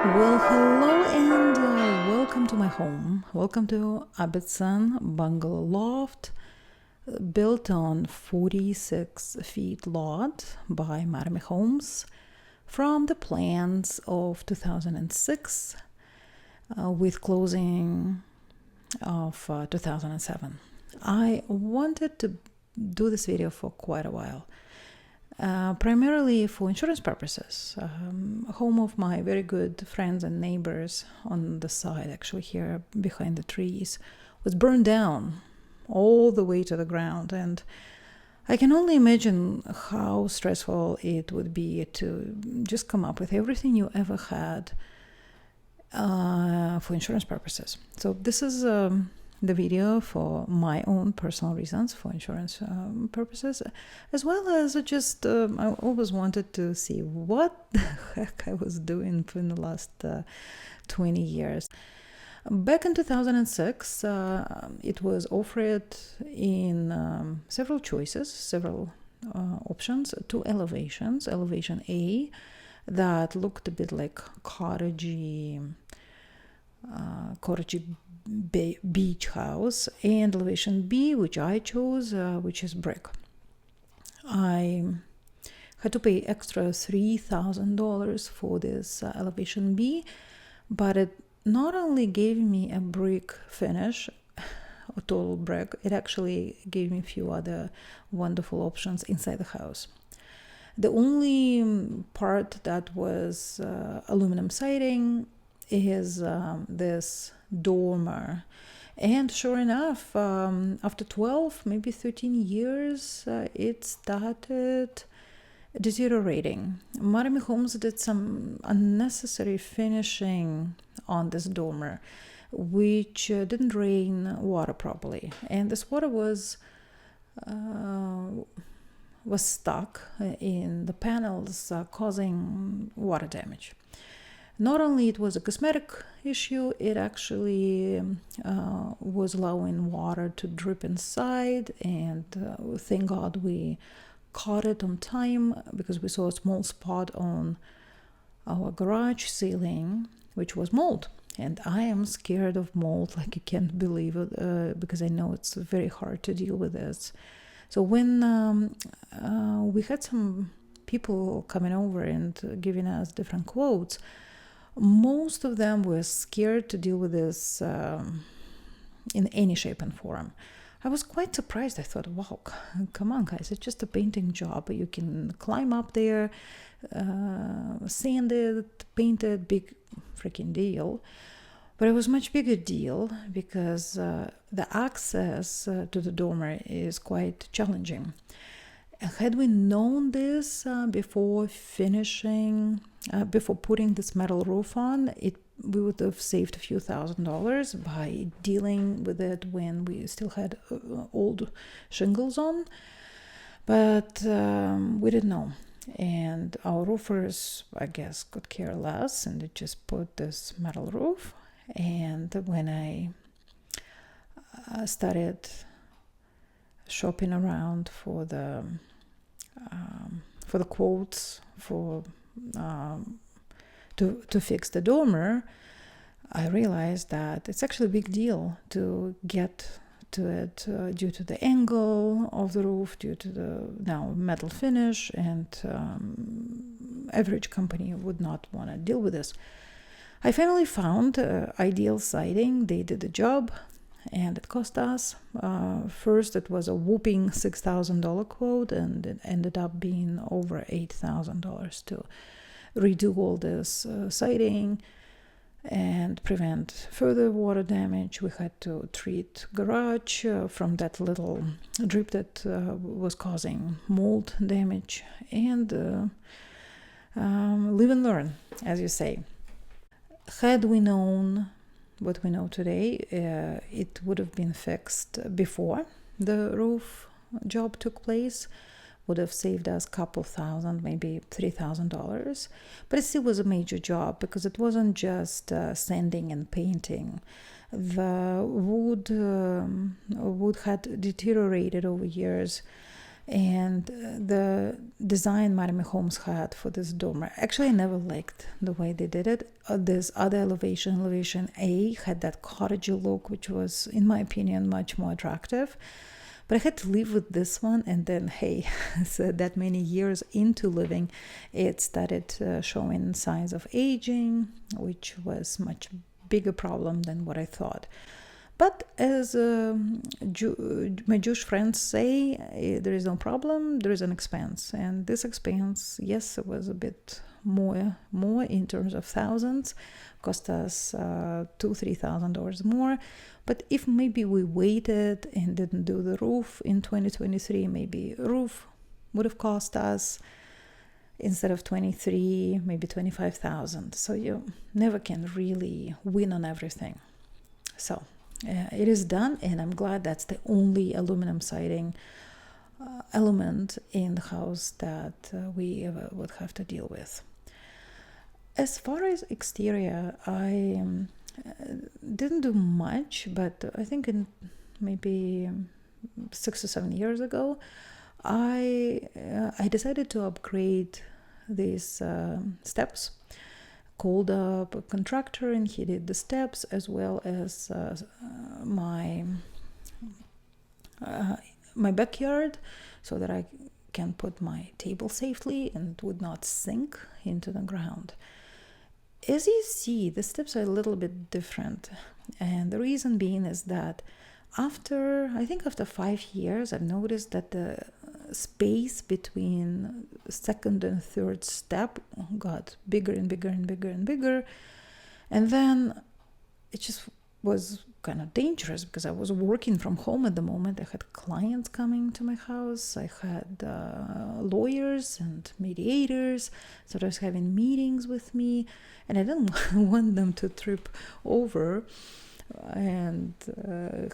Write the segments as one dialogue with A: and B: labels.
A: Well, hello and welcome to my home. Welcome to Abbettson bungaloft, built on 46 feet lot by Mattamy Homes from the plans of 2006 with closing of 2007. I wanted to do this video for quite a while. Primarily for insurance purposes. Home of my very good friends and neighbors on the side, actually here behind the trees, was burned down all the way to the ground. And I can only imagine how stressful it would be to just come up with everything you ever had for insurance purposes. So this is the video for my own personal reasons for insurance purposes, as well as just I always wanted to see what the heck I was doing for the last 20 years. Back in 2006, it was offered in several choices, several options, two elevations. Elevation A, that looked a bit like cottagey beach house, and elevation B, which I chose, which is brick. I had to pay extra $3,000 for this elevation B, but it not only gave me a brick finish, a total brick, it actually gave me a few other wonderful options inside the house. The only part that was aluminum siding is this dormer, and sure enough, after 12 maybe 13 years it started deteriorating. Mattamy Homes did some unnecessary finishing on this dormer, which didn't drain water properly, and this water was stuck in the panels, causing water damage. Not only it was a cosmetic issue, it actually was allowing water to drip inside, and thank God we caught it on time, because we saw a small spot on our garage ceiling, which was mold. And I am scared of mold like you can't believe it, because I know it's very hard to deal with this. So when we had some people coming over and giving us different quotes, most of them were scared to deal with this in any shape and form. I was quite surprised. I thought, wow, come on, guys, it's just a painting job. You can climb up there, sand it, paint it, big freaking deal. But it was a much bigger deal because the access to the dormer is quite challenging. Had we known this before finishing, before putting this metal roof on, we would have saved a few $1,000s by dealing with it when we still had old shingles on. But we didn't know. And our roofers, I guess, could care less, and they just put this metal roof. And when I started shopping around for the quotes for to fix the dormer, I realized that it's actually a big deal to get to it due to the angle of the roof, due to the now metal finish, and average company would not want to deal with this. I finally found Ideal Siding. They did the job, and it cost us, first it was a whooping $6,000 quote, and it ended up being over $8,000 to redo all this siding and prevent further water damage. We had to treat garage from that little drip that was causing mold damage, and live and learn, as you say. Had we known what we know today, it would have been fixed before the roof job took place, would have saved us a couple thousand, maybe $3,000. But it still was a major job, because it wasn't just sanding and painting. The wood had deteriorated over years, And the design Mattamy Homes had for this dormer, actually I never liked the way they did it. This other elevation A, had that cottagey look, which was, in my opinion, much more attractive. But I had to live with this one, and then, hey, so that many years into living, it started showing signs of aging, which was much bigger problem than what I thought. But as my Jewish friends say, there is no problem, there is an expense. And this expense, yes, it was a bit more in terms of thousands, cost us $2,000-3,000 more. But if maybe we waited and didn't do the roof in 2023, maybe roof would have cost us, instead of 23, maybe 25,000. So you never can really win on everything. So it is done, and I'm glad that's the only aluminum siding element in the house that we ever would have to deal with. As far as exterior, I didn't do much, but I think in maybe 6 or 7 years ago, I decided to upgrade these steps. Called up a contractor, and he did the steps as well as my backyard, so that I can put my table safely and would not sink into the ground. As you see, the steps are a little bit different, and the reason being is that after 5 years, I've noticed that the space between second and third step got bigger and bigger and bigger and bigger, and then it just was kind of dangerous, because I was working from home at the moment. I had clients coming to my house, I had lawyers and mediators, so I was having meetings with me, and I didn't want them to trip over, and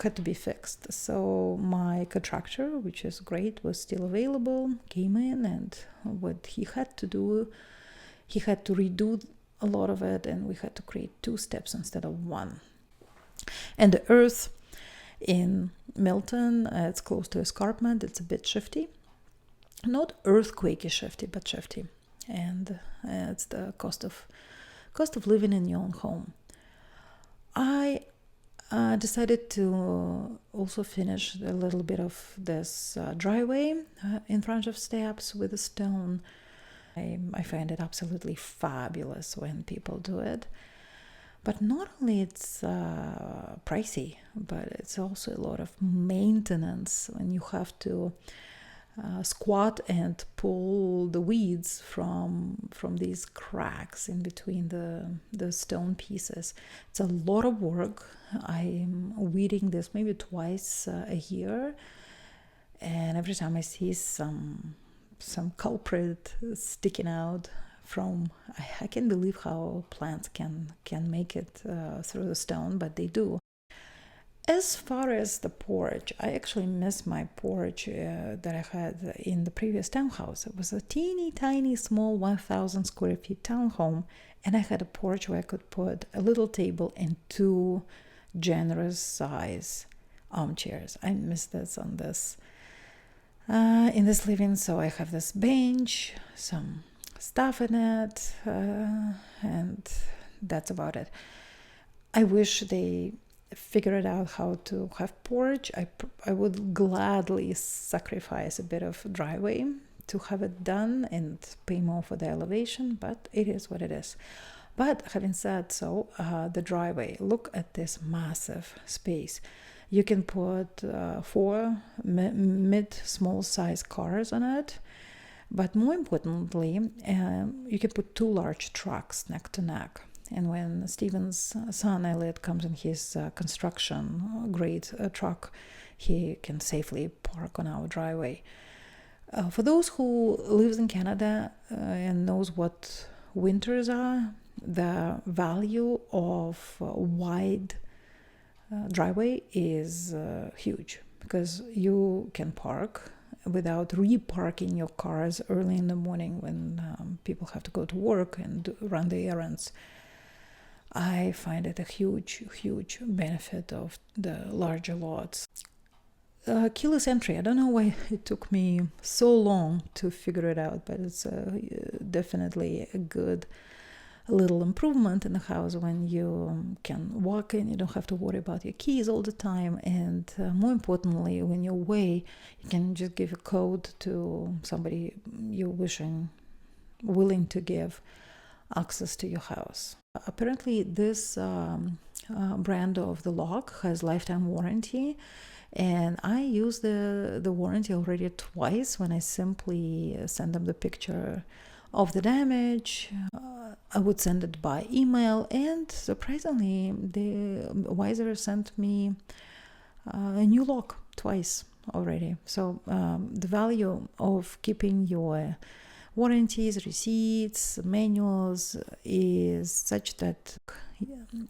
A: had to be fixed. So my contractor, which is great, was still available, came in, and what he had to do, he had to redo a lot of it, and we had to create 2 steps instead of 1. And the earth in Milton, it's close to Escarpment, it's a bit shifty, not earthquakey shifty, but shifty, and it's the cost of living in your own home. I decided to also finish a little bit of this driveway in front of steps with a stone. I find it absolutely fabulous when people do it. But not only it's pricey, but it's also a lot of maintenance when you have to squat and pull the weeds from these cracks in between the stone pieces. It's a lot of work. I'm weeding this maybe twice a year, and every time I see some culprit sticking out from, I can't believe how plants can make it through the stone, but they do. As far as the porch, I actually miss my porch that I had in the previous townhouse. It was a teeny tiny small 1,000 square feet townhome, and I had a porch where I could put a little table and 2 generous size armchairs. I miss this on this in this living. So I have this bench, some stuff in it, and that's about it. I wish they figured out how to have porch. I would gladly sacrifice a bit of driveway to have it done and pay more for the elevation, but it is what it is. But having said so, the driveway, look at this massive space. You can put 4 mid-small size cars on it, but more importantly, you can put 2 large trucks neck to neck. And when Steven's son Elliot comes in his construction grade truck, he can safely park on our driveway. For those who lives in Canada and knows what winters are, the value of wide driveway is huge, because you can park without reparking your cars early in the morning when people have to go to work and run the errands. I find it a huge benefit of the larger lots. keyless entry. I don't know why it took me so long to figure it out, but it's definitely a good little improvement in the house when you can walk in. You don't have to worry about your keys all the time, and more importantly, when you're away, you can just give a code to somebody you're willing to give access to your house. Apparently, this brand of the lock has lifetime warranty, and I use the warranty already twice when I simply send them the picture of the damage. I would send it by email, and surprisingly, the Wiser sent me a new lock twice already. So the value of keeping your warranties, receipts, manuals is such that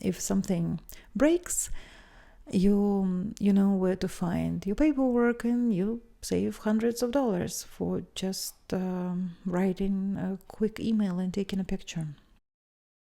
A: if something breaks, you know where to find your paperwork, and you save hundreds of dollars for just writing a quick email and taking a picture.